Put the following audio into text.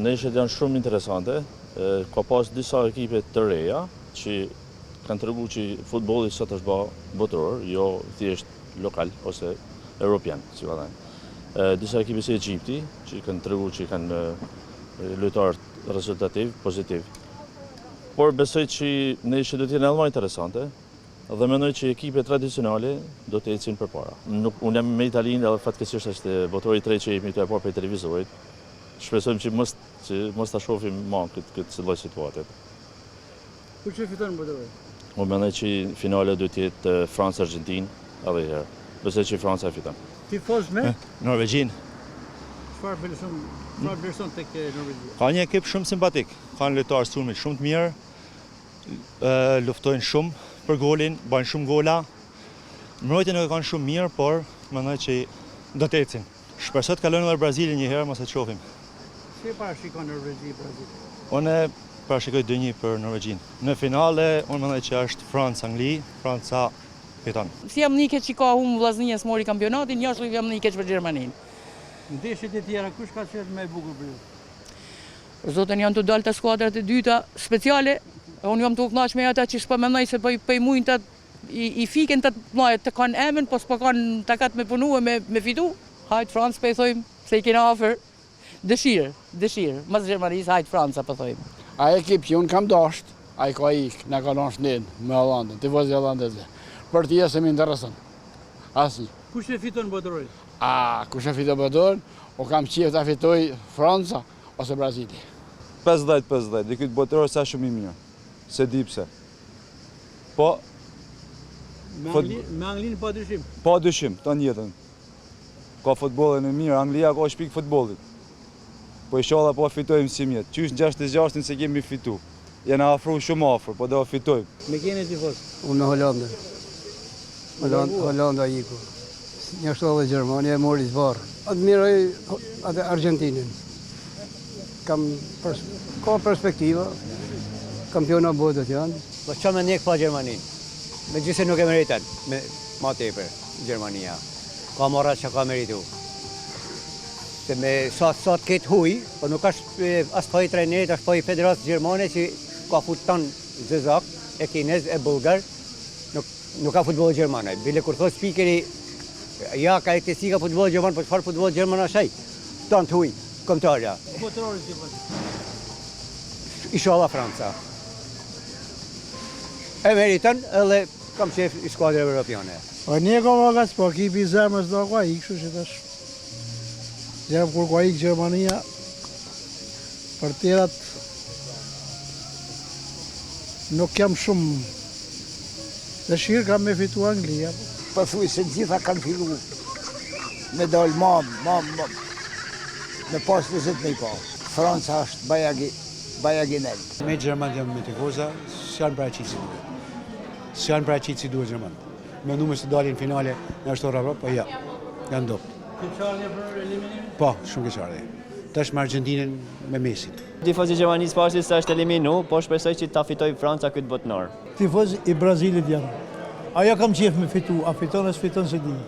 Ndeshjet janë shumë interesante, ka pas disa ekipe të reja që kanë tregu që futbolli sot është botëror, jo thjesht lokal ose europian, si va thënë. Disa ekipe si Egjipti, që kanë tregu që kanë lojtarë rezultativ, pozitiv. Por besoj që ndeshjet do të jenë edhe më interesante dhe mendoj që ekipe tradicionale do të ecin përpara. Unë jam me Italinë edhe fatkeqësisht është botori i tretë që jemi të parë për televizorit. Shpresojmë që mos ta shohim më këtë lloj situate. Kush e fiton botorin? Unë mendoj që finale do të jetë Francë-Argjentinë edhe herë. Besoj që Franca e fiton. Tifoz me? Norvegjin. Çfarë vlerëson tek Norvegjia? Ka një ekip shumë simpatik, kanë lojtarë sulmit shumë të mirë, luftojnë shumë për golin, bajnë shumë gola. Mbrojtjen e kanë shumë mirë, por mendoj që do të ecin. Shpresoj të kalojnë edhe Brazilin një herë, mos e shohim. Si e parashikon Norvegji Brazil? Unë parashikoj 2-1 për Norvegjin. Në finale, unë mendoj që është Francë-Angli, Franca fiton. Si jam nike që ka humbë vllazninjes mori kampionatin, jashtu jam nike për Gjermaninë. Ndeshjet e tjera kush ka qenë më e bukur për ju? Zotën janë të dalë të skuadrat e dyta speciale, unë jam të kënaq me ata që s'po mendoj se po i mujnë të i fiken të mëdha të kanë emën, po s'po kanë takat me punu e me fitu. Hajt Francë po i thojmë se i kena ofër. Dëshirë, mas Gjermanisë hajt Franca po thojmë. A ekip që unë kam dasht, a i ka ik, në ka lanë shnenë me Hollandën, tifozë hollandeze. Për tje se më interesën. Asnjë. Kush e fiton botorin? Kush e fiton botorin? O kam qef ta fitoj Franca ose Brazili. 50-50, dhe këtë botëror sa shumë i mirë. Se di pse. Po, Me Anglinë pa dyshim. pa dyshim, të njëtën. Ka futbollin e mirë, Anglia ka shpik futbollit. Po inshallah po fitojmë si mjetë. Qysh në 66-ën se kemi fitu. Jena afru shumë afër, po do fitojmë. Me keni tifoz? Unë në Hollandë. Hollanda iku. Njështu edhe Gjermania e mori zvarë. Admiroj atë Argentinën. Ka perspektiva. Kampiona botët janë. Po që me njekë pa Gjermaninë. Me gjithse nuk e meritan, me ma tepër Gjermania. Ka marrat që ka meritu. Se me sa të ketë huj, po nuk është as pa i trajnerit, as pa i federatës Gjermane që ka futan zëzak, e kinez, e bulgar, nuk ka futbol Gjermane. Bile kur thot spikeri, ja ka e si ka futbol Gjermane, po çfarë futbol Gjermane ashaj? Tant huj, komtarja. Botërori si po? Inshallah Franca. E meriton edhe kam qef i skuadrë evropiane. O një ka vagas, po ekipi i zemrës do ka ikë, kështu që tash. Gjermë kur ka ikë Gjermania, për tjerat nuk jam shumë dëshirë, kam me fitu Anglia. Pëthuj se gjitha kanë fillu me dalë me pas 20.000 pa. Franca është bajaginel. Me Gjerman jam me tifoza, s'janë paraqitë si duhet. S'janë paraqitë si duhet Gjerman. Me nume se dalin finale në ashtora Evropë, po ja, janë dopë. Keqardhje për eliminimin? Po, shumë keqardhje. Tash me Argentinën me Mesin. Tifozi i Gjermanisë pashti se është eliminu, po shpresoj që ta fitoj Franca këtë botënar. Tifoz i Brazilit janë. Ajo kam qef me fitu, a fiton e s'fiton se di.